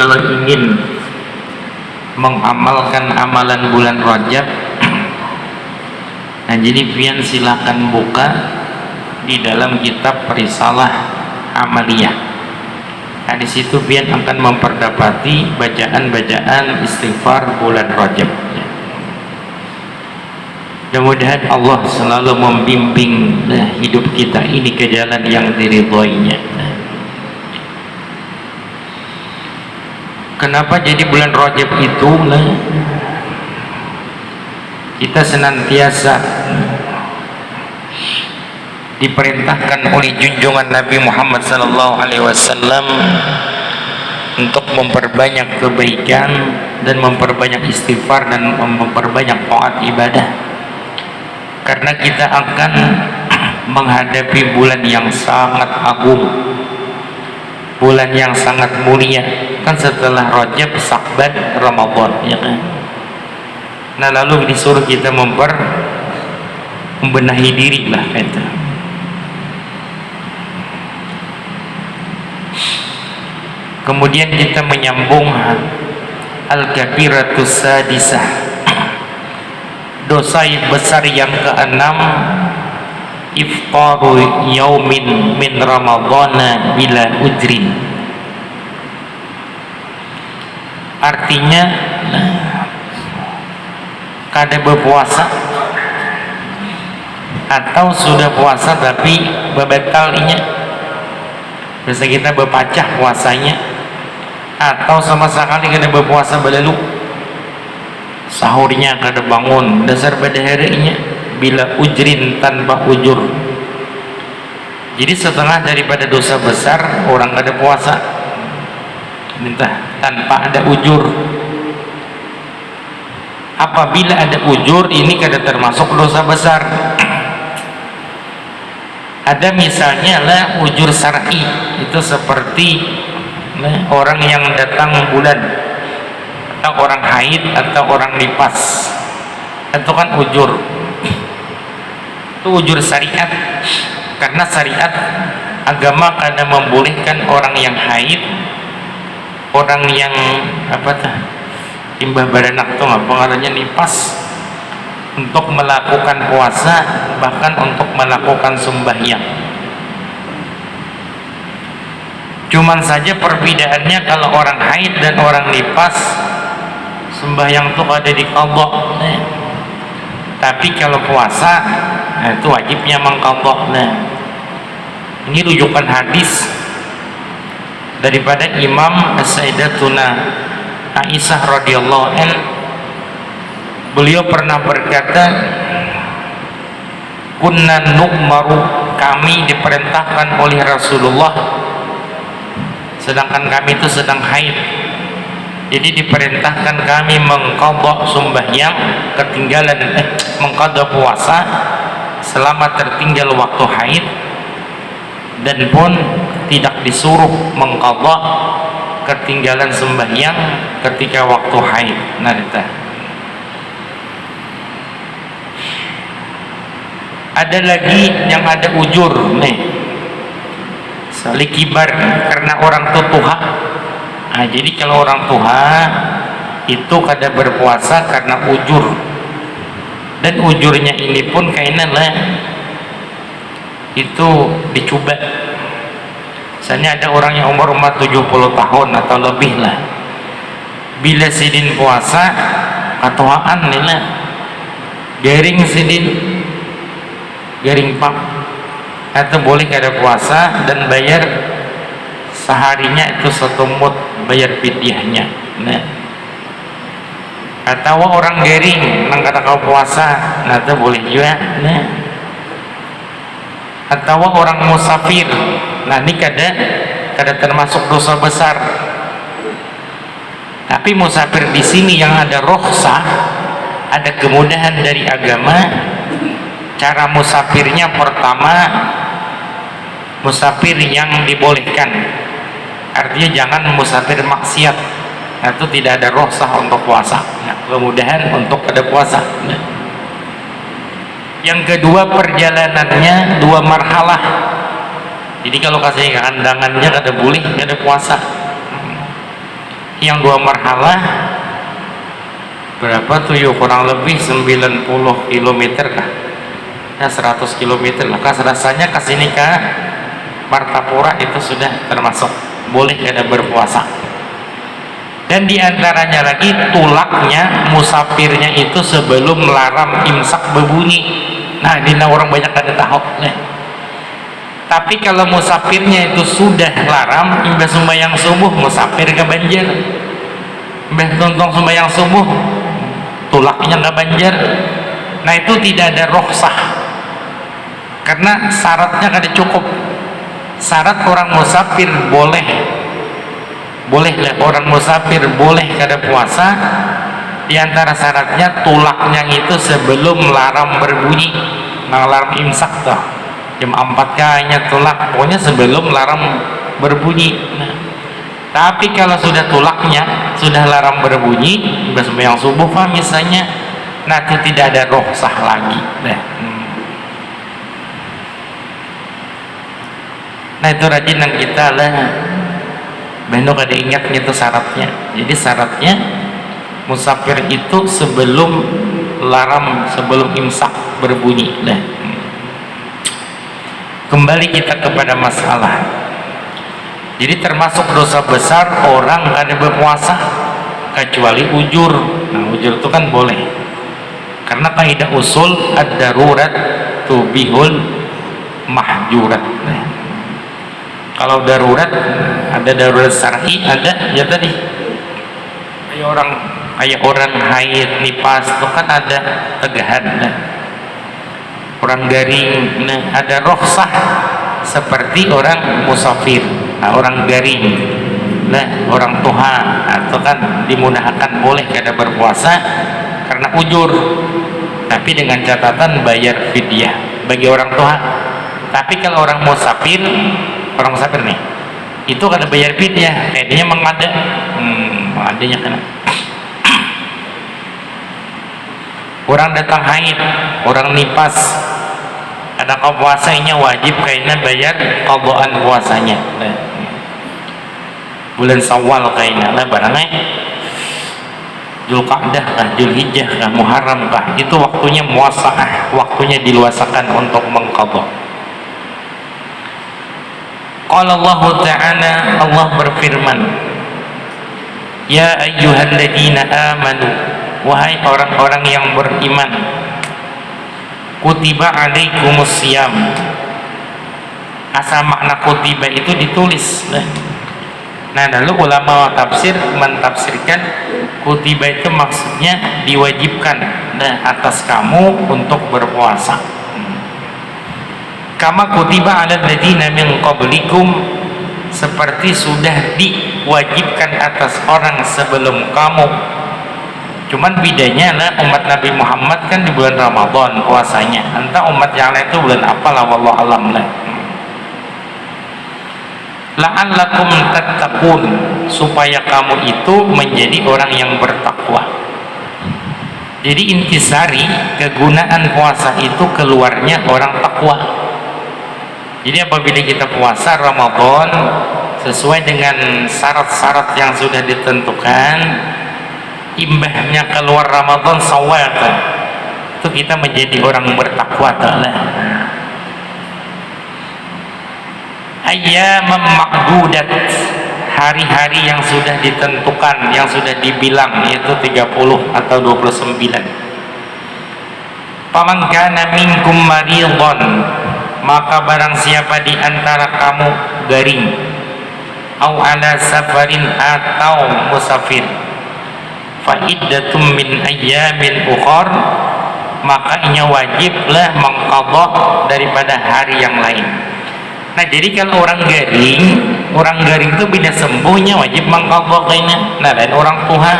kalau ingin mengamalkan amalan bulan Rajab, nah jadi pian silakan buka di dalam kitab Risalah Amaliyah. Nah di situ pian akan memperdapati bacaan-bacaan istighfar bulan Rajab. Mudah-mudahan Allah selalu membimbing hidup kita ini ke jalan yang diridhoinya. Kenapa jadi bulan Rajab itu kita senantiasa diperintahkan oleh junjungan Nabi Muhammad SAW untuk memperbanyak kebaikan dan memperbanyak istighfar dan memperbanyak taat ibadah, karena kita akan menghadapi bulan yang sangat agung, bulan yang sangat mulia. Kan setelah Rajab, Sya'ban, Ramadan, ya kan? Nah lalu disuruh kita membenahi diri lah kata. Kemudian kita menyambung Al-Kabiratus Sadisah, dosa besar yang keenam, iftaru yaumin min ramadhana bila ujrin. Artinya kada berpuasa atau sudah puasa tapi babatalinya, biasa kita berpacah puasanya, atau sama sekali kada berpuasa berlalu, sahurnya kada bangun, dasar badaharinya bila ujrin, tanpa ujur. Jadi setengah daripada dosa besar orang kada puasa minta tanpa ada ujur. Apabila ada ujur, ini kada termasuk dosa besar. Ada misalnya lah ujur syar'i, itu seperti orang yang datang bulan, atau orang haid, atau orang nifas, itu kan ujur. Itu ujur syariat, karena syariat agama kada membolehkan orang yang haid, orang yang timbah baranak tuh pengaruhnya nifas untuk melakukan puasa, bahkan untuk melakukan sembahyang. Cuman saja perbedaannya, kalau orang haid dan orang nifas sembahyang tuh ada di qadha, tapi kalau puasa itu wajibnya mengqadha. Ini rujukan hadis daripada Imam Sayyidatuna Aisyah radhiyallahu anha. Beliau pernah berkata, kunna nu'maru, kami diperintahkan oleh Rasulullah, sedangkan kami itu sedang haid, jadi diperintahkan kami mengqadha sembahyang ketinggalan, mengqadha puasa selama tertinggal waktu haid, dan pun tidak disuruh mengqadha ketinggalan sembahyang ketika waktu haid. Nah, ada lagi yang ada ujur nih, saling kibar karena orang tuha. Nah, jadi kalau orang tuha itu kada berpuasa karena ujur, dan ujurnya ini pun kayaknya lah itu dicoba. Misalnya ada orang yang umur 70 tahun atau lebih lah, bila sidin puasa katuaan nih lah, garing sidin, garing pak, atau boleh kada puasa dan bayar seharinya itu 1 mud, bayar fidyahnya. Nah, atau orang garing nang kata kau puasa, nah itu boleh juga. Nah, atau orang musafir, nah ini kada termasuk dosa besar. Tapi musafir di sini yang ada rukhsah, ada kemudahan dari agama. Cara musafirnya, pertama musafir yang dibolehkan, artinya jangan musafir maksiat, itu tidak ada rukhsah untuk puasa. Nah, kemudahan untuk ada puasa. Nah, yang kedua, perjalanannya 2 marhalah, jadi kalau kasih keandangannya kada boleh kada puasa. yang 2 marhalah berapa tuh yuk, kurang lebih 90 km kah ya, 100 km lah kas rasanya kesini ke Martapura itu sudah termasuk boleh kada berpuasa. Dan diantaranya lagi tulaknya musafirnya itu sebelum laram imsak berbunyi. Nah ini orang banyak kada tahu nih. Tapi kalau musafirnya itu sudah laram imbas sembahyang subuh musafir ke banjir, imbas tuntong sembahyang subuh tulaknya ke banjir. Nah itu tidak ada rukhsah karena syaratnya kada cukup. Syarat orang musafir boleh lah orang musafir boleh kada puasa, diantara syaratnya tulaknya itu sebelum laram berbunyi. Nah laram imsak tuh jam 4 kayaknya tulak, pokoknya sebelum laram berbunyi. Nah, tapi kalau sudah tulaknya sudah laram berbunyi sembahyang subuh Pak misalnya, nah itu tidak ada rukhsah lagi. Nah itu rajinan kita lah bentuk ada ingatnya itu syaratnya. Jadi syaratnya musafir itu sebelum laram, sebelum imsak berbunyi. Nah, kembali kita kepada masalah. Jadi termasuk dosa besar orang kada berpuasa kecuali ujur. Nah ujur itu kan boleh karena kaidah usul ad-darurat tubihul mahjurat. Nah, kalau darurat ada darurat syar'i, ada ya tadi kayak orang haid nifas itu kan ada tegahan, nah, orang garing, nah, ada rukhsah seperti orang musafir, nah, orang garing, nah, orang tuha atau kan dimudahkan boleh kada berpuasa karena ujur, tapi dengan catatan bayar fidyah bagi orang tuha. Tapi kalau orang musafir nih itu kada bayar fidyah, kayaknya mengada mengadanya kena. Orang datang haid, orang nifas ada puasanya wajib kayaknya bayar qadaan puasanya. Nah, bulan Syawal kayaknya lah barangnya Dzulqa'dah kah, Dzulhijjah kah, Muharram kah, itu waktunya muasaah, waktunya diluasakan untuk mengqadha. Qala Allah Ta'ala, Allah berfirman, ya ayyuhalladzina amanu, wahai orang-orang yang beriman, kutiba alaikumus siyam. Asal makna kutiba itu ditulis. Nah lalu ulama tafsir mentafsirkan kutiba itu maksudnya diwajibkan atas kamu untuk berpuasa. Kama kutiba ala ladina min qablikum, seperti sudah diwajibkan atas orang sebelum kamu. Cuman bedanya lah umat Nabi Muhammad kan di bulan Ramadan puasanya, entah umat yang lain itu bulan apa lah, wallahu alam lah. La'allakum tattaqun, supaya kamu itu menjadi orang yang bertakwa. Jadi intisari kegunaan puasa itu keluarnya orang takwa. Jadi apabila kita puasa Ramadan sesuai dengan syarat-syarat yang sudah ditentukan, imbahnya keluar Ramadan Syawal itu kita menjadi orang bertakwa ta'ala. Ayyamam ma'dudat, hari-hari yang sudah ditentukan, yang sudah dibilang, yaitu 30 atau 29. Faman kana minkum maridhan, maka barang siapa di antara kamu garing, au ala safarin, atau musafir, fa iddatum min ayyamin ukhar, maka inya wajiblah mengqadha daripada hari yang lain. Nah jadi kalau orang garing itu bila sembuhnya wajib mengqadha kayaknya. Nah dan orang tuha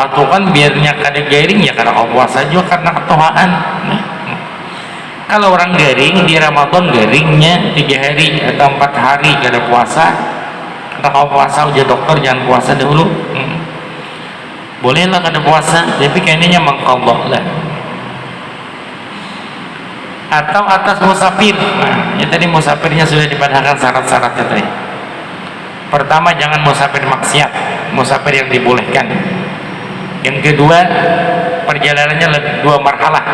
itu kan biarnya kada garing ya karena puasa juga karena ketuhaan. Nah, kalau orang garing di Ramadan garingnya 3 hari atau 4 hari kada puasa, kalau puasa udah dokter jangan puasa dahulu. Bolehlah kada puasa, tapi kayaknya mengqadha lah. Atau atas musafir. Nah, ya tadi musafirnya sudah dipadahkan syarat-syaratnya tadi. Pertama, jangan musafir maksiat. musafir yang dibolehkan. Yang kedua, perjalanannya 2 marhalah,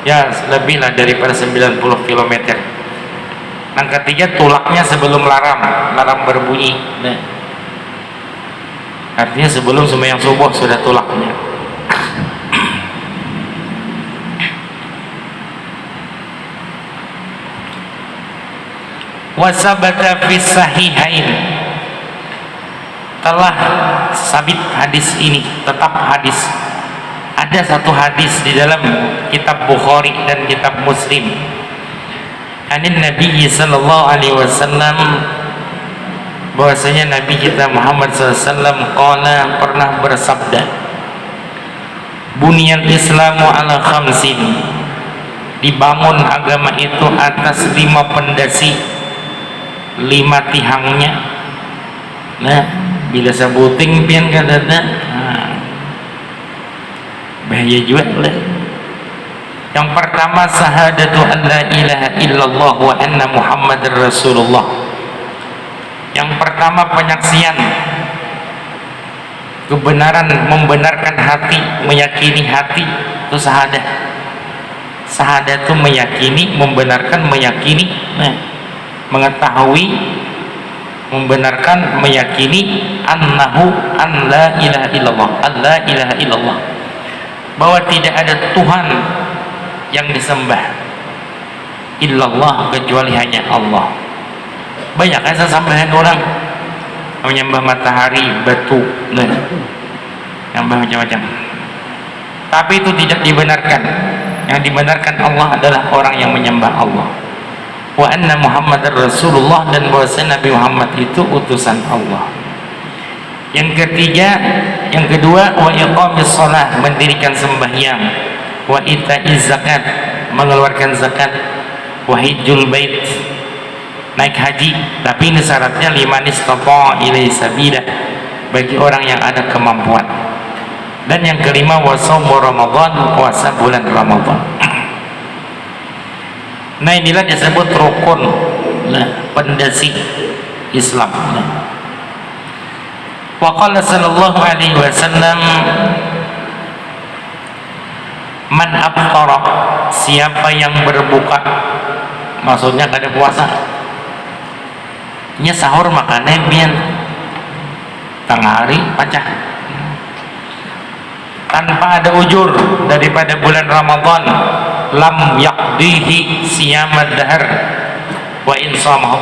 ya lebih lah daripada 90 km. Yang ketiga, tulaknya sebelum larang berbunyi. Nah, artinya sebelum sembahyang subuh sudah tulaknya. Wasabata fi sahihain, telah sabit hadis ini, tetap hadis. Ada satu hadis di dalam kitab Bukhari dan kitab Muslim. Anin Nabi sallallahu alaihi wasallam, bahwasanya Nabi kita Muhammad SAW pernah bersabda, Buniyal Islamu ala khamsin, dibangun agama itu atas 5 pondasi, 5 tihangnya. Nah, bila sebuting pian kadana bahaya juga lah. Yang pertama, syahadatu an la ilaha illallah wa anna muhammadar rasulullah. Yang pertama, penyaksian kebenaran, membenarkan hati, meyakini hati, itu syahadah. Syahadah itu meyakini, membenarkan, meyakini, mengetahui, membenarkan, meyakini annahu an la ilaha illallah, an la ilaha illallah, bahwa tidak ada Tuhan yang disembah illallah kecuali hanya Allah. Banyak kan sesambahan orang menyembah matahari, batu, nyembah macam-macam, tapi itu tidak dibenarkan. Yang dibenarkan Allah adalah orang yang menyembah Allah, wa anna muhammadar rasulullah, dan bahwasanya Nabi Muhammad itu utusan Allah. Yang ketiga, yang kedua, wa iqamis shalah, mendirikan sembahyang, wa itaiz zakat, mengeluarkan zakat, wa hajjul bait, naik haji, tapi ini syaratnya liman istata'a ilaihi sabila, bagi orang yang ada kemampuan. Dan yang kelima, wa shaum Ramadan, puasa bulan Ramadan. Nah, inilah disebut rukun, pondasi Islam. Wa qala sallallahu alaihi wasallam, man aftara, siapa yang berbuka, maksudnya kada puasa, nya sahur makannya bian tengah hari pacah, tanpa ada ujur daripada bulan Ramadan, lam yaqdihi siyamad dahr wa insamahu,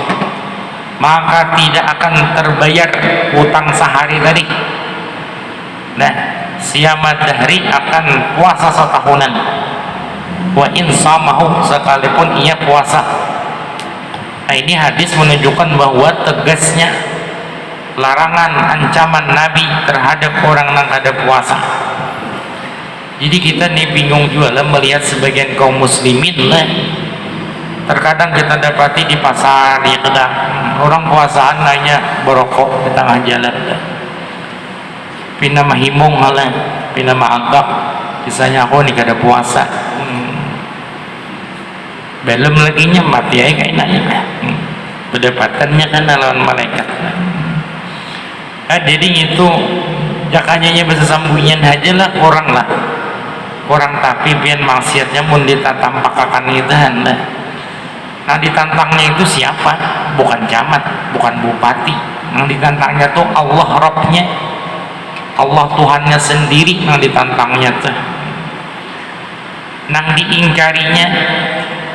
maka tidak akan terbayar hutang sehari tadi. Nah, siyamad dahri akan puasa setahunan, wa insamahu, sekalipun ia puasa. Nah, ini hadis menunjukkan bahwa tegasnya larangan, ancaman Nabi terhadap orang yang ada puasa. Jadi kita nih bingung juga lah melihat sebagian kaum muslimin lah, terkadang kita dapati di pasar ya kadang orang puasaan hanya berokok di tengah jalan, pina mahimung lah, pina maagap, kisahnya aku nih kada puasa, belum lagi nyemat ya kayak nanya, pendapatannya kan lawan malaikat. Nah, jadi itu jakanya bisa sambungan aja lah orang tapi biar maksiatnya pun ditampakan itu anda. Nah, ditantangnya itu siapa? Bukan camat, bukan bupati. Yang ditantangnya tuh Allah Rabbnya, Allah Tuhannya sendiri yang ditantangnya tuh. Nang diingkarinya,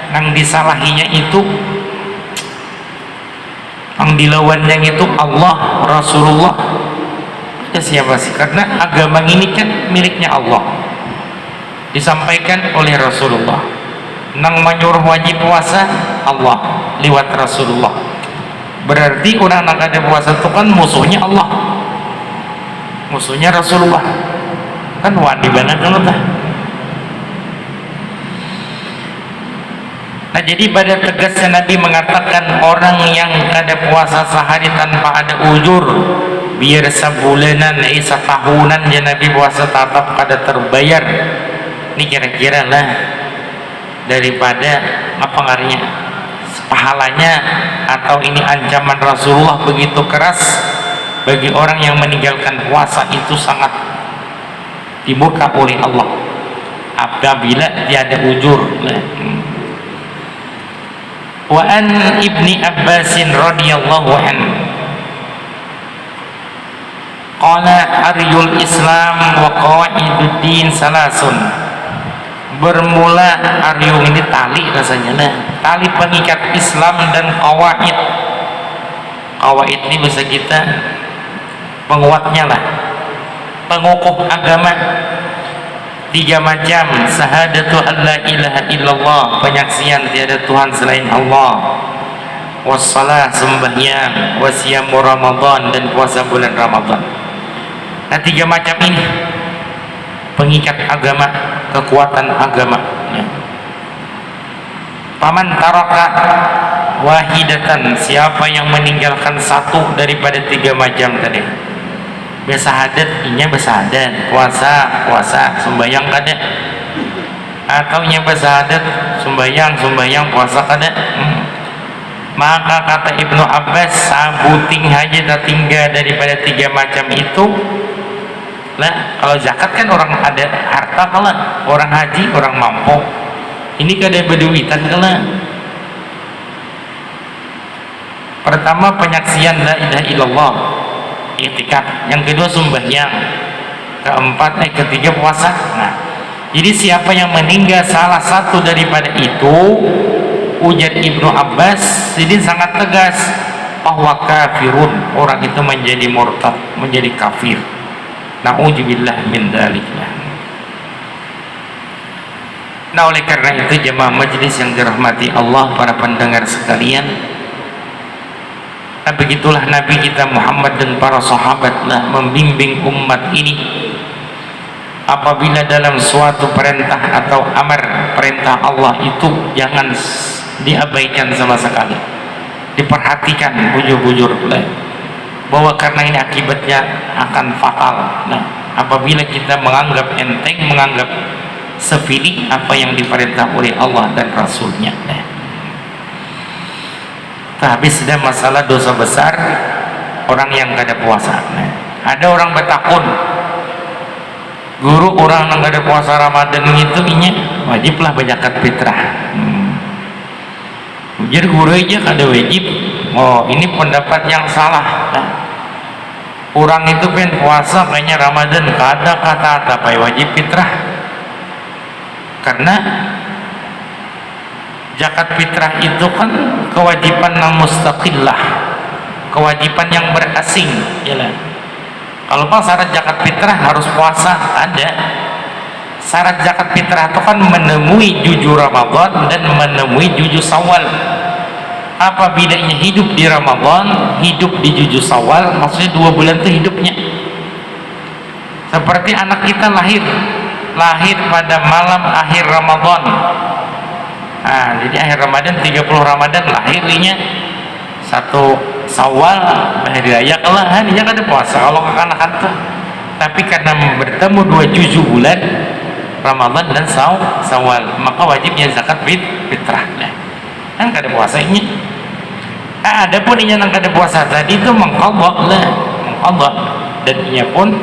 nang disalahinya itu, yang dilawannya itu Allah, Rasulullah. Ya siapa sih? Karena agama ini kan miliknya Allah, disampaikan oleh Rasulullah. Nang menyuruh wajib puasa Allah lewat Rasulullah. Berarti orang yang ada puasa itu kan musuhnya Allah, musuhnya Rasulullah. Kan wajib banget kan. Nah, jadi pada tegasnya Nabi mengatakan orang yang ada puasa sehari tanpa ada ujur, biar sebulanan, setahunan ya Nabi puasa tetap kada terbayar. Ini kira-kira lah daripada apa pengaruhnya, pahalanya, atau ini ancaman Rasulullah begitu keras, bagi orang yang meninggalkan puasa itu sangat dimurka oleh Allah apabila tiada ujur. Wa an Ibni Abbas radhiyallahu anhu qala aryul Islam wa qawaiduddin salasun. Bermula aryung ini tali rasanya, nah tali pengikat Islam dan qawaid. Qawaid ini bisa kita penguatnya lah, pengukuh agama. 3 macam: syahadatu alla ilaha illallah, penyaksian tiada Tuhan selain Allah, wassalah, sembahyang, wasyamu Ramadan, dan puasa bulan Ramadan. Nah 3 macam ini pengikat agama, kekuatan agama. Paman taraka wahidatan, siapa yang meninggalkan satu daripada 3 macam tadi, besahadat, inya besahadat, puasa, sembahyang kada, atau nya besahadat, sembahyang, puasa kada, maka kata Ibnu Abbas, sabuting haja tinggal daripada 3 macam itu. Nah kalau zakat kan orang ada harta, kalau orang haji orang mampu, ini kada berduitan kalau. Pertama penyaksian la ilaha illallah, i'tikaf. Yang kedua sembahyang, ketiga puasa. Nah jadi siapa yang meninggal salah satu daripada itu, ujar Ibnu Abbas, jadi sangat tegas, bahwa kafirun, orang itu menjadi murtad, menjadi kafir. Na'udzubillah min dzalik. Nah oleh karena itu jemaah majelis yang dirahmati Allah, para pendengar sekalian, begitulah Nabi kita Muhammad dan para sahabatlah membimbing umat ini. Apabila dalam suatu perintah atau amar, perintah Allah itu jangan diabaikan sama sekali, diperhatikan bujur-bujur, bahwa karena ini akibatnya akan fatal. Nah apabila kita menganggap enteng, menganggap sepilih apa yang diperintah oleh Allah dan Rasulnya. Tapi sudah masalah dosa besar orang yang gak ada puasa. Ada orang bertakun, guru orang yang gak ada puasa Ramadan itu inya wajiblah berzakat fitrah. Jadi guru aja kada wajib. Oh ini pendapat yang salah. Orang itu pengen puasa kayaknya Ramadan kada kata apa wajib fitrah, karena zakat fitrah itu kan kewajiban yang mustaqillah, kewajiban yang berasing, yalah. Kalau pas syarat zakat fitrah harus puasa, ada. Syarat zakat fitrah itu kan menemui 7 Ramadan dan menemui 7 Syawal. Apabila ia hidup di Ramadan, hidup di 7 Syawal, maksudnya 2 bulan itu hidupnya. Seperti anak kita lahir pada malam akhir Ramadan. Nah, jadi akhir Ramadan 30 Ramadan lahirnya 1 Syawal hari raya kelahan dia kan ada puasa kalau kekanakan tuh. Tapi karena bertemu 27 bulan Ramadan dan Syawal, maka wajibnya zakat fitrah. Kan kada puasa ini. Ada pun yang kada puasa tadi itu mengqadha dan ia pun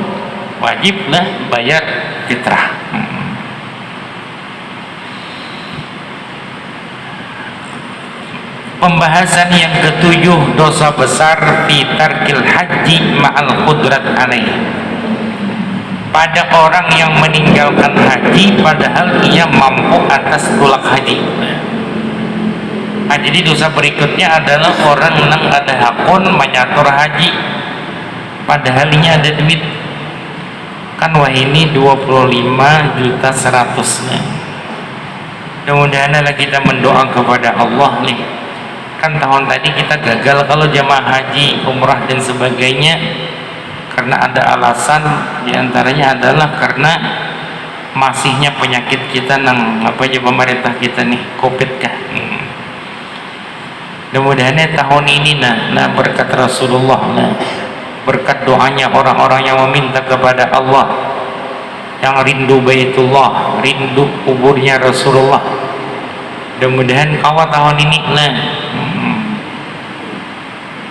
wajiblah bayar fitrah. Pembahasan yang ke-7, dosa besar fi tarkil haji ma'al qudrat alaih, pada orang yang meninggalkan haji padahal ia mampu atas tulak haji. Nah, jadi dosa berikutnya adalah orang yang ada hakun menyatur haji padahal ini ada duit kan, wah ini 25.100.000. Mudah-mudahan kita mendoa kepada Allah nih, kan tahun tadi kita gagal kalau jamaah haji, umrah dan sebagainya karena ada alasan, diantaranya adalah karena masihnya penyakit kita nang apa aja pemerintah kita nih, COVID kah. Mudah-mudahan tahun ini nah berkat Rasulullah, berkat doanya orang-orang yang meminta kepada Allah, yang rindu Baitullah, rindu kuburnya Rasulullah, mudah-mudahan kawat tahun ini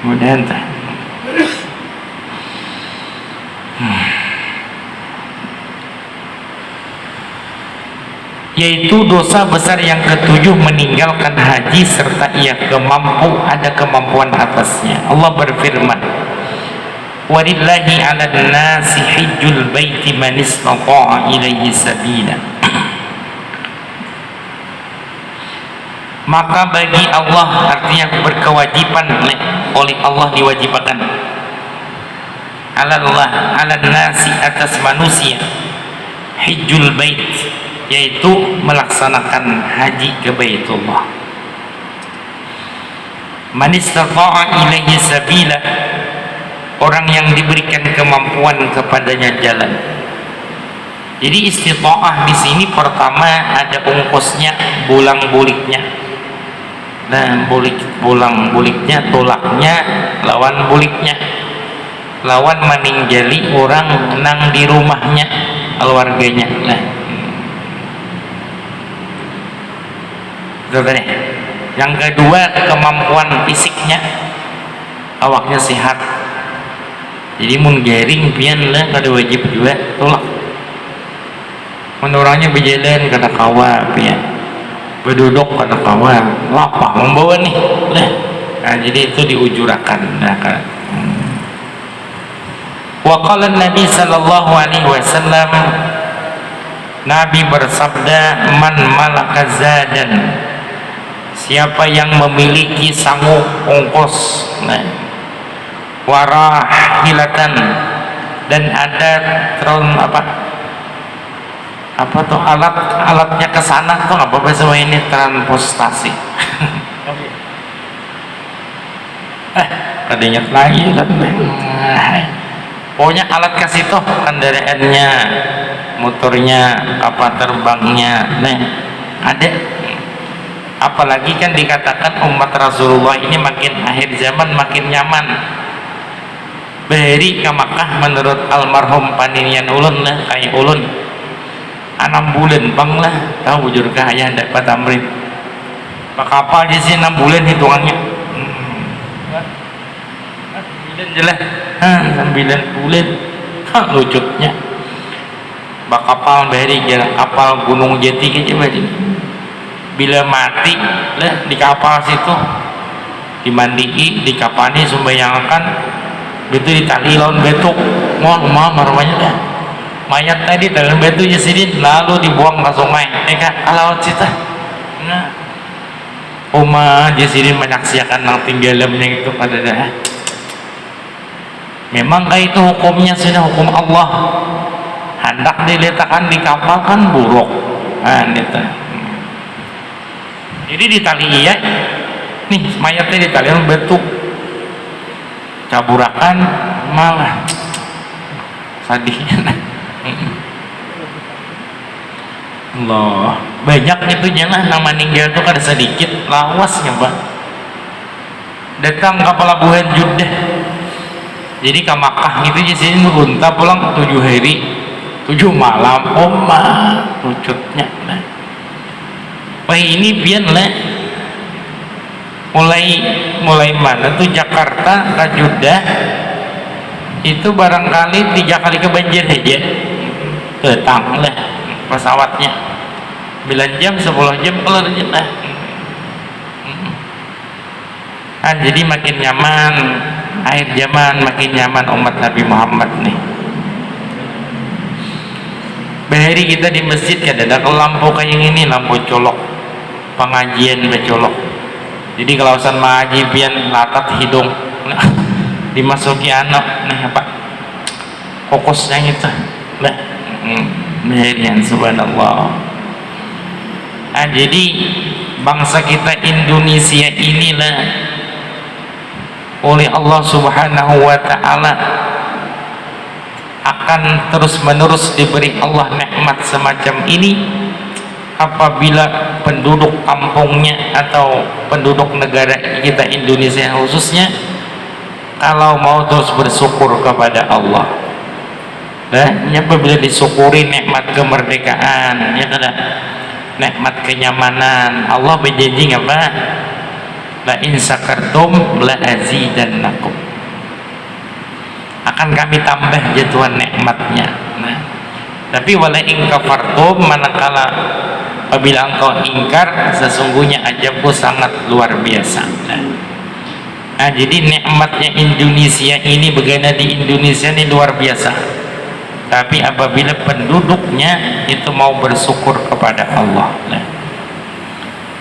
mudah-mudahan Yaitu dosa besar yang ketujuh, meninggalkan haji serta ia ada kemampuan atasnya. Allah berfirman, walillahi 'alan nasi hajjul baiti man istata'a ilaihi sabila. Maka bagi Allah, artinya berkewajiban oleh Allah, diwajibkan Allah 'alan nasi, atas manusia, hajjul bait, yaitu melaksanakan haji ke Baitullah. Man istata'a ilaihi sabila, orang yang diberikan kemampuan kepadanya jalan. Jadi istita'ah di sini pertama ada ongkosnya, bulang-buliknya. Nah, bulang-buliknya, tolaknya, lawan buliknya, lawan meninggali orang nang di rumahnya, keluarganya. Nah, yang kedua kemampuan fisiknya, awaknya sehat. Jadi mun garing pian lah kada wajib juga tolak. Mun orangnya berjalan kada kawa pian, berduduk kada kawa, lapah membawa nih lah. Nah, jadi itu diujurakan. Nah, wa qala Nabi sallallahu alaihi wasallam, Nabi bersabda, man malaka zadan, siapa yang memiliki sanggup ongkos, warahilatan, dan ada apa tuh alatnya ke sana tuh apa bahasa ini, transportasi. Ada ingat lagi kan? Pokoknya alat kasih tuh, kendaraannya, motornya, kapal terbangnya, ada. Apalagi kan dikatakan umat Rasulullah ini makin akhir zaman makin nyaman. Bahari ke Makkah menurut almarhum paninian ulun lah, kayak ulun 6 bulan bang lah, tahu bujur kaya dapat amrit. Pak kapal di sini 6 bulan hitungannya. 9 jelas, 9 bulan, lucunya. Pak kapal bahari kapal Gunung Jati kayaknya bahari. Bila mati lah di kapal situ, dimandii, dikapani, sumbayangkan, betul ditali lawan betuk, mau marwahnya dah. Mayat tadi dalam betuk jasidin, lalu dibuang ke sungai. Alaut cita. Nah, jasidin menyaksikan nang tinggalamnya itu pada dah. Memang kayak itu hukumnya sudah hukum Allah. Hendak diletakkan di kapal kan buruk. Itu. Jadi ditali ya, nih mayatnya ditali betuk, caburakan malah sadihnya. Allah, banyak itu jangan nama meninggal itu kada sedikit, lawasnya pak. Datang ke pelabuhan Jeddah, jadi ke Makkah itu jadi sini nurunta pulang 7 hari 7 malam, lucunya. Wah ini pian lah, mulai mana tuh Jakarta ke Jeddah itu barangkali 3 kali kebanjir aja, ketang lah pesawatnya 9 jam 10 jam keluar Jeddah. Jadi makin nyaman, akhir zaman makin nyaman umat Nabi Muhammad nih. Bahari kita di masjid kan ada lampu kayak ini, lampu colok, pengajian bercolok. Jadi kalau usan mengaji pian latat hidung, dimasuki anak, apa kokosnya itu, lah, baharian subhanallah. Jadi bangsa kita Indonesia inilah oleh Allah Subhanahu wa Ta'ala akan terus menerus diberi Allah nikmat semacam ini apabila penduduk kampungnya atau penduduk negara kita Indonesia khususnya kalau mau terus bersyukur kepada Allah. Nah, apabila disyukuri nikmat kemerdekaan, ya kan, nikmat kenyamanan, Allah berjanji apa? La in sakartum la azidannakum. akan kami tambah jatuhan nikmatnya. Nah, tapi wala in kafartum, manakala apabila engkau ingkar, sesungguhnya azabku sangat luar biasa. Nah, jadi nikmatnya Indonesia ini, bagaimana di Indonesia ini luar biasa. Tapi apabila penduduknya itu mau bersyukur kepada Allah. Nah,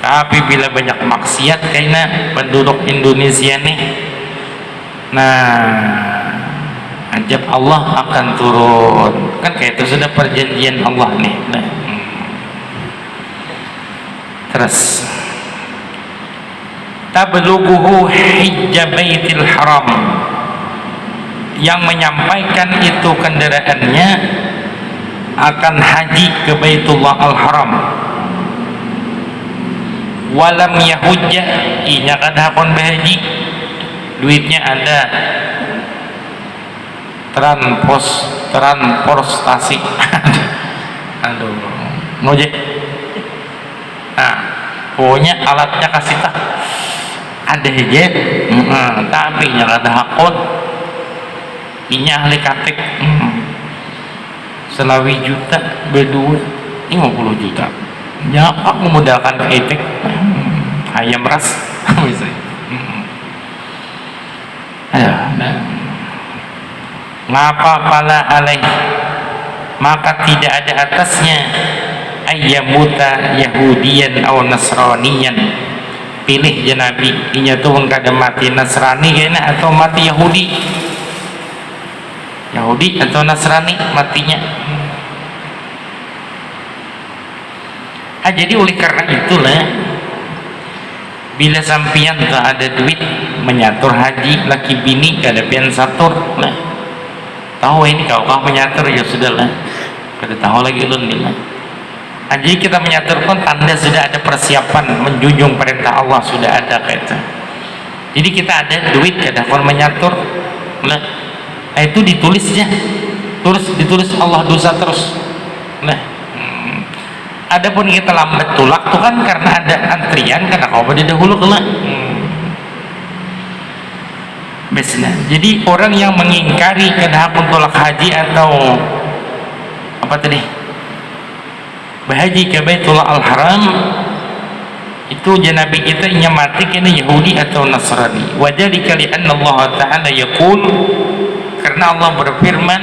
tapi bila banyak maksiat karena penduduk Indonesia nih, nah azab Allah akan turun. Kan kayak itu sudah perjanjian Allah nih. Nah, terus tablughuhu hijja baitil haram, yang menyampaikan itu kendaraannya akan haji ke Baitullah al-Haram. Walam yahujjah, inya kada hakon berhaji, duitnya ada, transportasi aduh ngojek, nah pokoknya alatnya kasih tak ada aja, tapi nya kada hakon, inya ahli katek, selawi juta berdua 50 juta, nyapak memudahkan ketik, ayam ras bisa. Ngapa pala alaih, maka tidak ada atasnya ayyamuta yahudiyan atau nasraniyan, pilih je Nabi inya tuh kada mati Nasrani kena atau mati Yahudi atau Nasrani matinya. Jadi oleh karena itulah bila sampian tak ada duit menyatur haji laki bini kada pian satur lah, tahu ini kau menyatur ya sudahlah, kada tahu lagi ulun lah. Jadi kita menyatur pun tanda sudah ada persiapan menjunjung perintah Allah, sudah ada kata. Jadi kita ada duit kada pun menyatur lah, itu ditulisnya, ditulis Allah dosa terus lah. Adapun kita lambat tulak tuh kan karena ada antrian, karena kau pada dahulu kena. Biasanya. Jadi orang yang mengingkari kada hakun tolak haji atau apa tadi, berhaji ke Baitullah al-Haram, itu Nabi kita inya mati kena Yahudi atau Nasrani. Wadzalika li'anna Allah Ta'ala yaqul, karena Allah berfirman,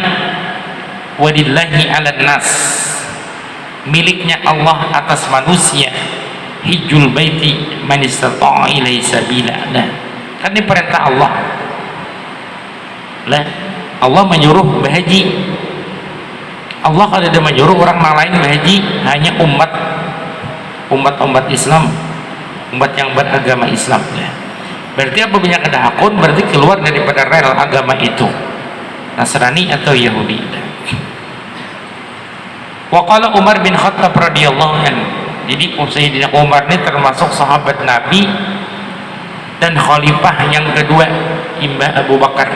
walillahi 'alan nas, miliknya Allah atas manusia, hijjul baiti man istata'a ilaihi sabila. Nah, kan ini perintah Allah lah. Allah menyuruh berhaji. Allah kalau ada menyuruh orang lain berhaji hanya umat Islam, umat yang beragama Islam ya. Berarti apabila ada hakun, berarti keluar daripada rel agama itu, Nasrani atau Yahudi. Waqala Umar bin Khattab radhiyallahu anhu. Jadi Sayyidina Umar ini termasuk sahabat Nabi dan khalifah yang kedua Imam Abu Bakar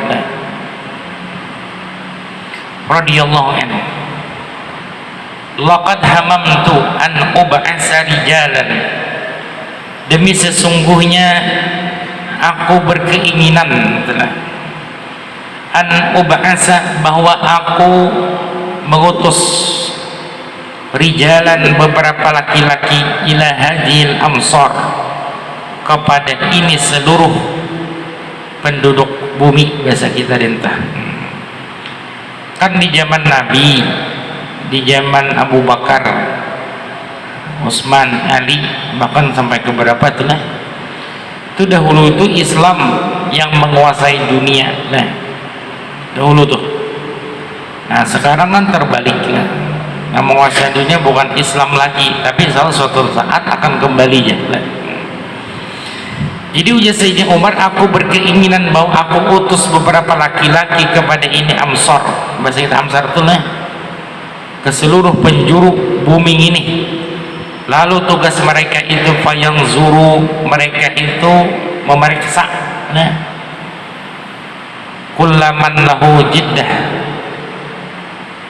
radhiyallahu anhu. Laqad hamamtu an ub'asa rijalan, demi sesungguhnya aku berkeinginan an ub'asa, bahwa aku mengutus rijalan beberapa laki-laki ila hadil amsar, kepada ini seluruh penduduk bumi, bahasa kita dentah. Kan di zaman Nabi, di zaman Abu Bakar, Utsman, Ali, bahkan sampai ke berapa itu lah, itu dahulu itu Islam yang menguasai dunia. Nah dahulu tuh. Nah sekarang kan terbalik lah. Nah, menguasai dunia bukan Islam lagi, tapi suatu saat akan kembali ya. Jadi ujar Sayyidina Umar, aku berkeinginan bahwa aku utus beberapa laki-laki kepada ini Amsar, bahasa kita Amsar itu lah, ke seluruh penjuru bumi ini. Lalu tugas mereka itu fayanzuru, mereka itu memeriksa, nah, kullaman lahu jiddah,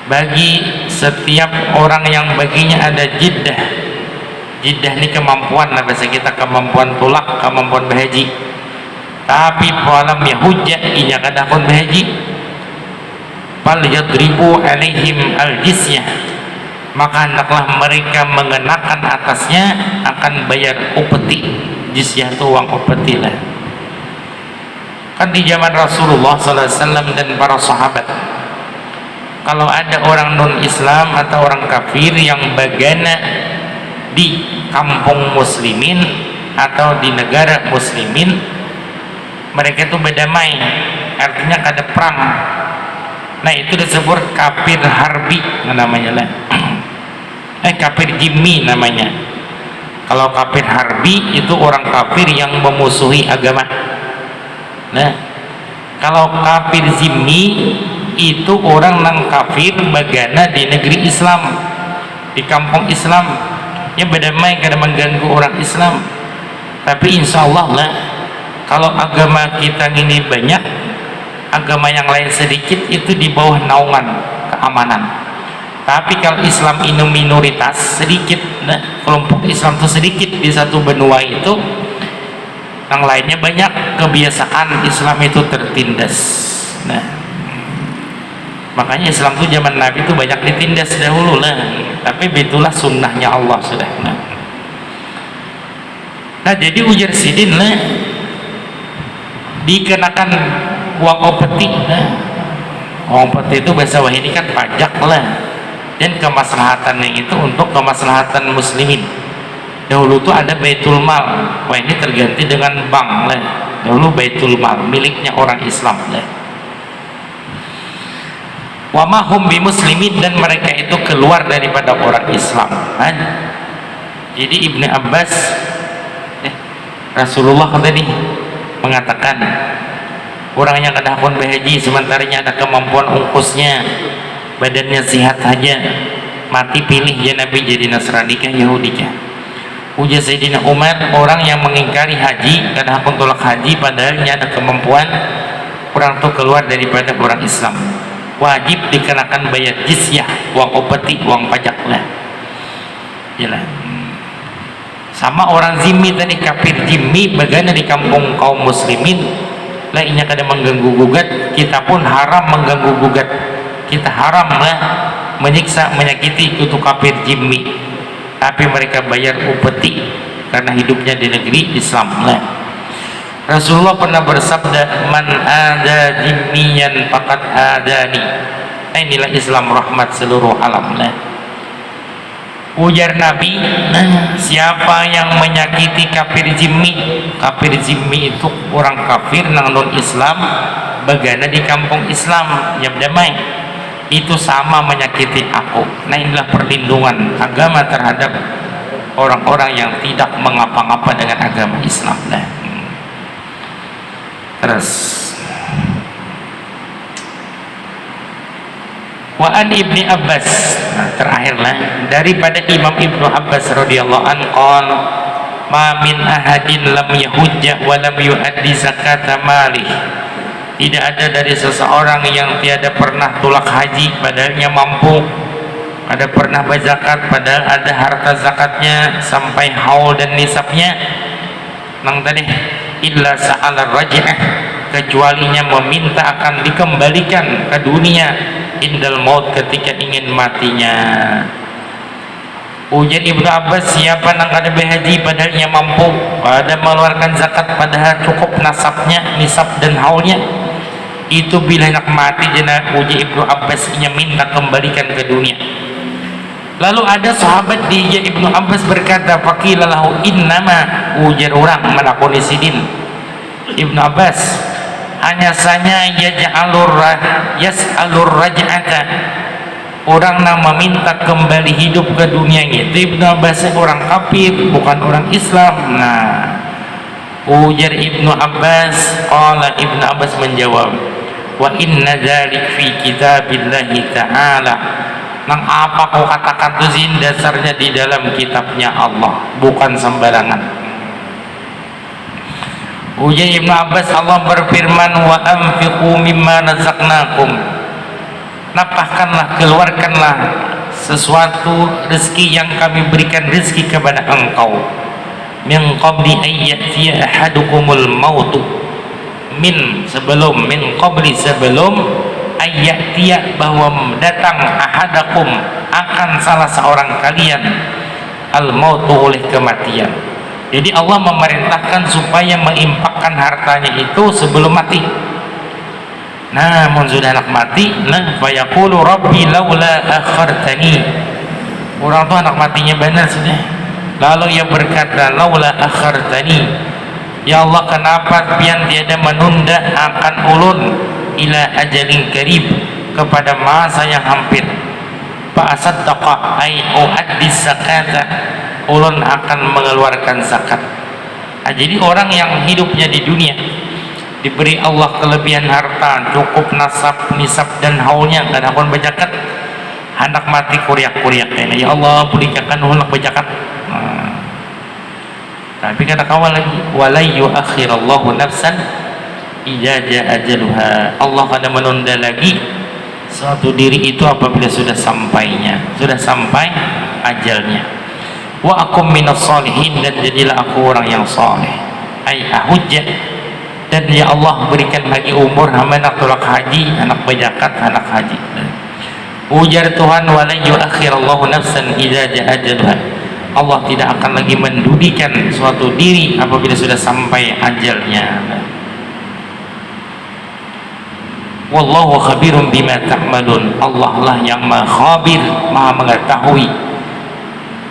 bagi setiap orang yang baginya ada jiddah. Jiddah ini kemampuan lah, bahasa kita kemampuan tulak, kemampuan berhaji. Tapi falam yahujjah, inya kadakun berhaji, falyadribu alaihim al-jizyah, maka hendaklah mereka mengenakan atasnya akan bayar upeti. Jizyah itu uang upeti lah. Kan di zaman Rasulullah SAW dan para sahabat, kalau ada orang non-Islam atau orang kafir yang bagana di kampung muslimin atau di negara muslimin, mereka itu berdamai, artinya kada perang. Nah itu disebut kafir harbi namanya lah. Kafir jimmi namanya. Kalau kafir harbi itu orang kafir yang memusuhi agama. Nah kalau kafir zimmi itu orang nang kafir bagana di negeri Islam, di kampung Islam, ya berdamai kada mengganggu orang Islam. Tapi insya Allah lah, kalau agama kita ini banyak, agama yang lain sedikit, itu di bawah naungan keamanan. Tapi kalau Islam ini minoritas sedikit, nah, kelompok Islam itu sedikit di satu benua itu, yang lainnya banyak, kebiasaan Islam itu tertindas. Nah makanya Islam itu zaman Nabi itu banyak ditindas dahulu lah, tapi itulah sunnahnya Allah sudah. Nah jadi ujar sidin lah dikenakan uang opeti. Nah uang opeti itu bahasa wahid ini kan pajak lah, dan kemaslahatannya itu untuk kemaslahatan muslimin. Dahulu tuh ada baitul mal, wah ini terganti dengan bank lah. Dahulu baitul mal miliknya orang Islam lah. Wa mahum bi muslimin, dan mereka itu keluar daripada orang Islam. Jadi Ibnu Abbas, Rasulullah tadi mengatakan orang yang kada hakun berhaji sementaranya ada kemampuan ungkusnya, badannya sehat saja, mati pilih ya Nabi jadi Nasrani kah Yahudi kah. Ujar Sayyidina Umar, orang yang mengingkari haji kada hakun tolak haji padahalnya ada kemampuan, orang itu keluar daripada orang Islam, wajib dikenakan bayar jizyah, uang opeti, uang pajak lah. Yalah. Sama orang zimmi tadi, kafir zimmi bagana di kampung kaum muslimin lainnya kada mengganggu gugat, kita pun haram mengganggu gugat, kita haram lah menyiksa menyakiti itu kafir zimmi, tapi mereka bayar upeti karena hidupnya di negeri Islam lah. Rasulullah pernah bersabda, man ada zimmiyan faqad adani. Inilah Islam rahmat seluruh alam lah. Ujar Nabi, siapa yang menyakiti kafir zimmi, kafir zimmi itu orang kafir nang non Islam bagana di kampung Islam yang damai, itu sama menyakiti aku. Nah inilah perlindungan agama terhadap orang-orang yang tidak mengapa-ngapa dengan agama Islam lah. Terus wa an Ibni Abbas, terakhirlah daripada Imam Ibnu Abbas radhiyallahu anhu, qala ma min ahadin lam yahujja wa lam yuaddi zakata malih, tidak ada dari seseorang yang tiada pernah tulak haji padahalnya mampu, ada pernah berzakat padahal ada harta zakatnya sampai haul dan nisabnya, nang tadi illa sa'ala raj'ah, kecualinya meminta akan dikembalikan ke dunia indal maut, ketika ingin matinya. Ujar Ibnu Abbas, siapa nang kada berhaji padahalnya mampu, pada mengeluarkan zakat padahal cukup nasabnya, nisab dan haulnya, itu bila nak mati jana ujar Ibnu Abbas nya minta kembalikan ke dunia. Lalu ada sahabat di Ibnu Abbas berkata, faqila lahu innama, ujar orang melakoni sidin Ibnu Abbas, hanya saja yas'alur raj'ata, orang yang meminta kembali hidup ke dunia itu Ibnu Abbas orang kafir, bukan orang Islam. Nah ujar Ibnu Abbas, qala Ibnu Abbas menjawab, wa inna dzalik fi kitabillahi ta'ala, nang apa kau katakan tu zin dasarnya di dalam kitabnya Allah, bukan sembarangan. Ujar Ibnu Abbas, Allah berfirman, wa anfiqu mimma razaqnakum, nafkahkanlah, keluarkanlah sesuatu rezeki yang kami berikan rezeki kepada engkau, min qabli ayyatiya ahadukumul mautu, min sebelum, min qabli sebelum ayyatiya, bahwa datang ahadakum, akan salah seorang kalian, al mautu, oleh kematian. Jadi Allah memerintahkan supaya menginfakkan hartanya itu sebelum mati. Namun sudah anak mati, nah fayaqulu rabbi laula akhartani. Orang tuh anak matinya benar sudah. Lalu ia berkata, laula akhartani, ya Allah, kenapa pian tiada menunda akan ulun ila ajalin qarib, kepada masa yang hampir. Fa asaddaqa ay uaddi zakata, ulun akan mengeluarkan zakat. Nah, jadi orang yang hidupnya di dunia diberi Allah kelebihan harta, cukup nisab dan haulnya, dan akan berzakat, hendak mati kuriak-kuriak ini, ya Allah berikan hendak berzakat. Tapi kata kawal lagi, wala yuakhirallahu nafsan idza jaa ajaluha, Allah kada menunda lagi suatu diri itu apabila sudah sampai ajalnya. Wa akum minas sholihin, dan jadilah aku orang yang saleh. Ai ahujja, dan ya Allah berikan lagi umur hamba nak tolak haji, anak berzakat, anak haji. Ujar Tuhan, wala yuakhirallahu nafsan idza jaa ajaluha, Allah tidak akan lagi mendudikan suatu diri apabila sudah sampai ajalnya. Wallahu khabirun bima ta'malun, Allah lah yang maha khabir, maha mengetahui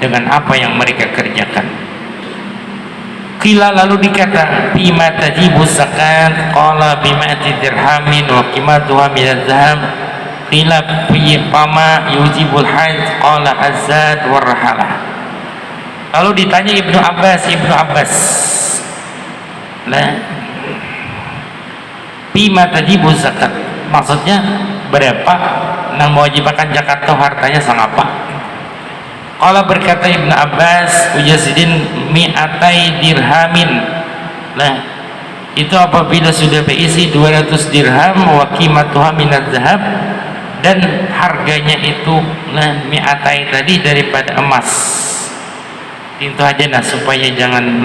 dengan apa yang mereka kerjakan. Qila, lalu dikata, bima tajibu zakat, qala bima'ati dirhamin wa qimatuha min az-zahab. Qila bima yujibul hajj, qala az-zad war rahalah. Lalu ditanya Ibnu Abbas, nah, bima tajibu zakat, maksudnya berapa yang mewajibkan zakat itu hartanya sangapa? Kalau berkata Ibnu Abbas, ujasidin mi'atai dirhamin. Nah, itu apabila sudah berisi 200 dirham, wa qimatuha minaz zahab, dan harganya itu nah mi'atai tadi daripada emas. Itu aja nah, supaya jangan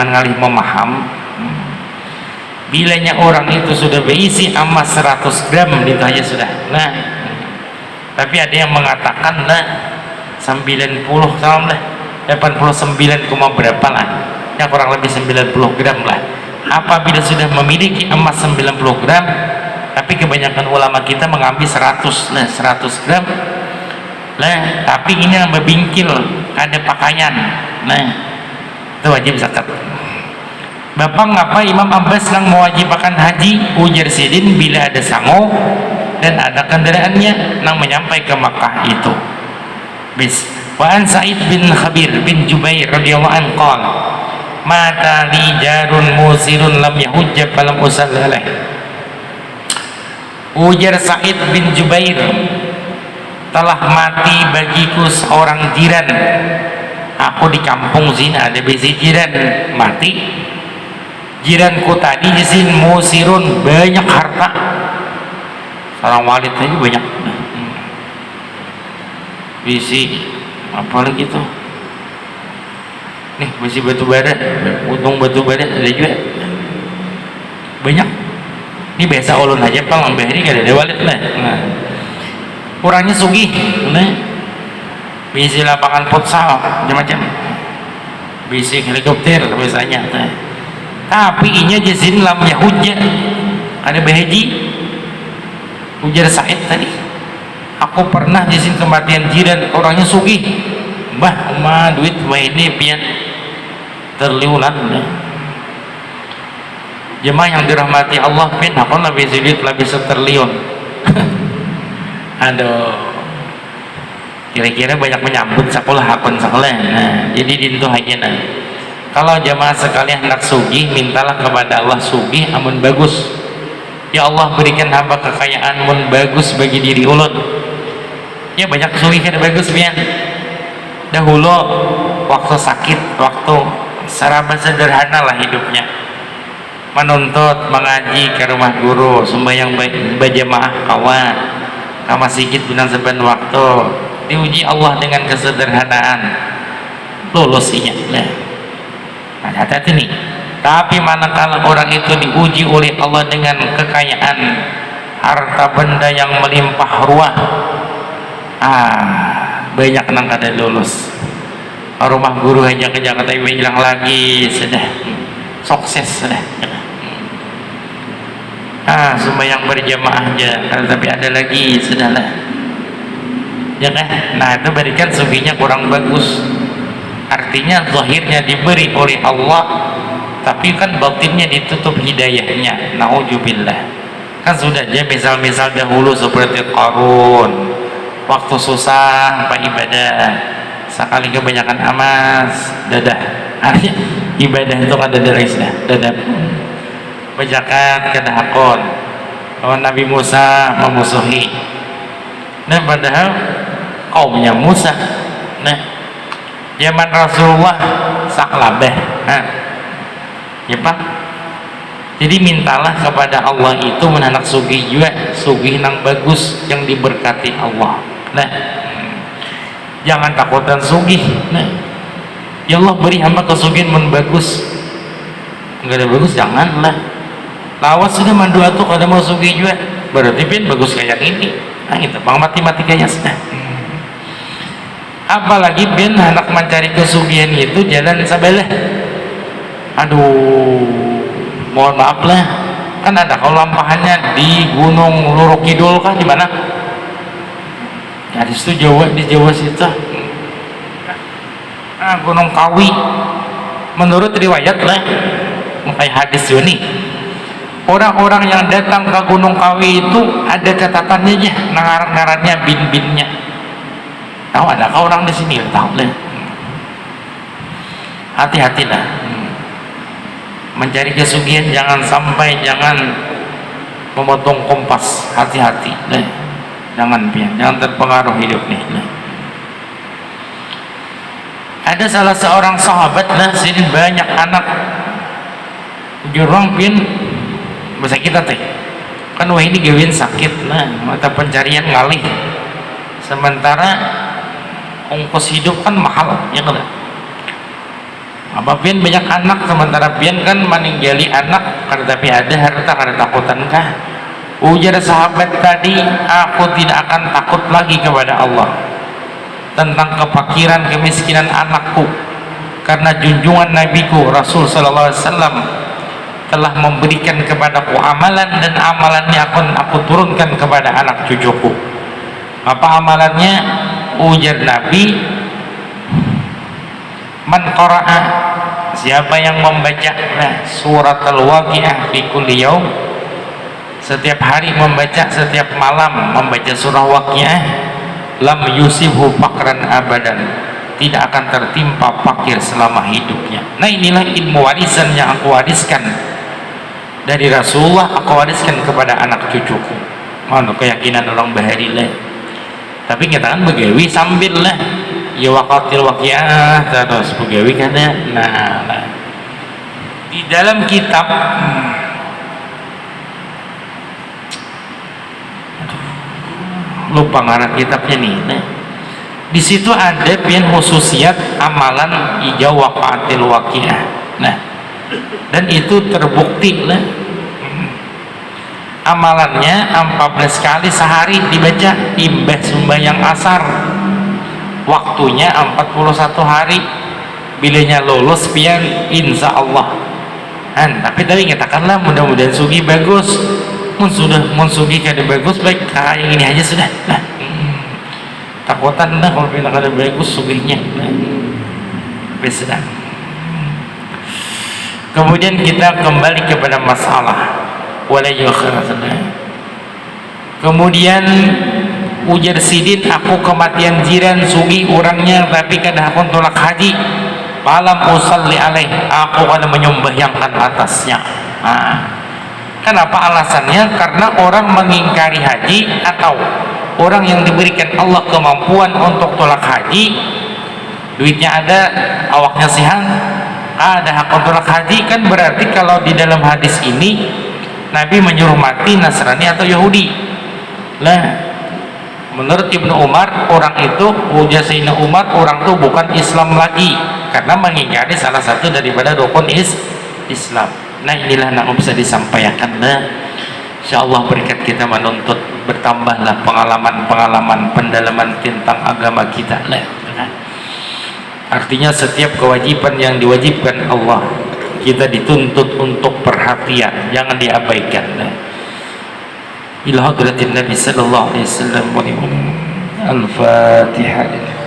ngalih memaham. Bilanya orang itu sudah berisi emas 100 gram, itu aja sudah. Nah, tapi ada yang mengatakan 90 salam 89, berapa lah, ya kurang lebih 90 gram lah. Apabila sudah memiliki emas 90 gram, tapi kebanyakan ulama kita mengambil 100 gram. Nah, tapi ini yang berbingkil, ada pakaian, nah itu wajib zakat. Bapak ngapa Imam Abbas yang mewajibkan haji? Ujar sidin, bila ada sango dan ada kendaraannya yang menyampai ke Makkah itu. Bis. Wa an Sa'id bin Khabir bin Jubair radhiyallahu anhu qala, mata li jarun musirun lam yahujja falam usallalih. Ujar Sa'id bin Jubair, telah mati bagiku seorang jiran. Aku di kampung sini ada besi jiran mati. Jiranku tadi izin musirun, banyak harta. Seorang walid tadi banyak. Besi apa lagi tuh? Nih besi batu bara, untung batu bara ada juga. Banyak. Ini biasa ulun aja Pak, ini kada ada walid lah. Nah, orangnya sugih, bisi lapangan futsal macam-macam, bisi helikopter biasanya. Tapi inya jazin lam yahujja, ada behaji. Ujar Said tadi, aku pernah jazin kematian jiran, orangnya sugih, mbah duit ini pian terliulan. Jemaah yang dirahmati Allah, pian aku lebih duit lebih seterliun. Aduh, kira-kira banyak menyambut sekolah akun sekolah. Nah, jadi dintu aja. Nah, kalau jamaah sekalian hendak sugih, mintalah kepada Allah sugih amun bagus. Ya Allah, berikan hamba kekayaan mun bagus bagi diri ulun. Ya banyak sugih kan bagus pian. Dahulu waktu sakit, waktu seraba sederhana lah hidupnya, menuntut, mengaji ke rumah guru, sembahyang berjamaah kawan, kama sikit bilang seban waktu, diuji Allah dengan kesederhanaan, lulus inya. Nah, hati-hati nih, Tapi manakala orang itu diuji oleh Allah dengan kekayaan harta benda yang melimpah ruah, banyak nang kada lulus. Rumah guru aja ke Jakarta hilang lagi, sudah sukses sudah. Sembahyang berjamaah aja, tapi ada lagi, sudahlah. Ya kan? Nah itu berikan sufinya kurang bagus. Artinya zahirnya diberi oleh Allah, tapi kan batinnya ditutup hidayahnya. Nauzubillah. Kan sudah aja misal-misal dahulu seperti Qarun, waktu susah apa ibadah, sekali kebanyakan amas dadah. Artinya ibadah itu kada dari dadah. Bajakan kada hakon. Nabi Musa memusuhi. Nah padahal kaumnya Musa. Nah zaman Rasulullah saklabeh. Ya Pak. Jadi mintalah kepada Allah itu menanak sugih juga, sugih nang bagus yang diberkati Allah. Nah, jangan takutan sugih. Nah, ya Allah beri hamba kesugihan men bagus. Enggak ada bagus janganlah. Lawas sudah mandua tuh kalau mau sugih juga. Berarti pin bagus kayak ini. Nah itu bang mati kayaknya sudah. Apalagi pin anak mencari kesugihan itu jalan sabalah. Aduh, mohon maaf lah, kan ada kalau lampahannya di Gunung Luruk Kidul kah di mana? Ya di situ Jawa, di Jawa situ. Gunung Kawi. Menurut riwayat lah, kayak hadis ini, orang-orang yang datang ke Gunung Kawi itu ada catatannya aja, ngaran-ngarannya, bin-binnya. Tahu ada kau orang di sini? Tahu lah. Hati-hatilah. Mencari kesugihan jangan sampai memotong kompas, hati-hati nah. jangan terpengaruh hidup nih nah. Ada salah seorang sahabat nah sini banyak anak jurang pin bahasa kita teh kan wah ini gawin sakit nah mata pencarian ngalih sementara ongkos hidup kan mahal ya kan. Apa pian banyak anak sementara pian kan meninggali anak karena tapi ada harta karena takutan kah? Ujar sahabat tadi, aku tidak akan takut lagi kepada Allah tentang kefakiran kemiskinan anakku karena junjungan nabiku Rasul sallallahu alaihi wasallam telah memberikan kepadaku amalan dan amalannya akan aku turunkan kepada anak cucuku. Apa amalannya? Ujar Nabi, man qara'a, siapa yang membaca surat al-waqi'ah fi kulli yaum, setiap hari membaca, setiap malam membaca surah waqi'ah, lam yusibhu faqran abadan, tidak akan tertimpa fakir selama hidupnya. Nah inilah ilmu warisan yang aku wariskan dari Rasulullah, aku wariskan kepada anak cucuku. Mana keyakinan orang bahari lah. Tapi kita kan begawi sambil lah ya waqatil waqi'ah terus begawi kan ya. Nah di dalam kitab lupa ngarang kitabnya nih nah, di situ ada pian khususiat amalan hijau waqatil waqi'ah. Nah dan itu terbukti lah amalannya 14 kali sehari dibaca imbah sembahyang asar, waktunya 41 hari, bilanya lulus pian insya Allah. Tapi tadi katakanlah mudah-mudahan sugi bagus, mun sugi kada bagus baik kayak ini aja sudah nah, takutan dah kalau bilang kada bagus sugihnya nah, sudah. Kemudian kita kembali kepada masalah kemudian ujar sidin, aku kematian jiran sugi orangnya tapi kada aku tolak haji, malam usalli alaih, aku kada menyembahyangkan atasnya. Kenapa alasannya? Karena orang mengingkari haji atau orang yang diberikan Allah kemampuan untuk tolak haji, duitnya ada, awaknya sehat, ada hak tolak haji, kan berarti kalau di dalam hadis ini Nabi menyuruh mati Nasrani atau Yahudi. Nah, menurut Ibnu Umar, orang itu ujar Sayyidina Umar, orang itu bukan Islam lagi karena mengingkari salah satu daripada rukun Islam. Nah inilah yang bisa disampaikan. Insyaallah berkat kita menuntut bertambahlah pengalaman-pengalaman pendalaman tentang agama kita lah. Artinya setiap kewajiban yang diwajibkan Allah kita dituntut untuk perhatian, jangan diabaikan. Ila hadratin Nabi sallallahu alaihi wasallam. Al-Fatihah.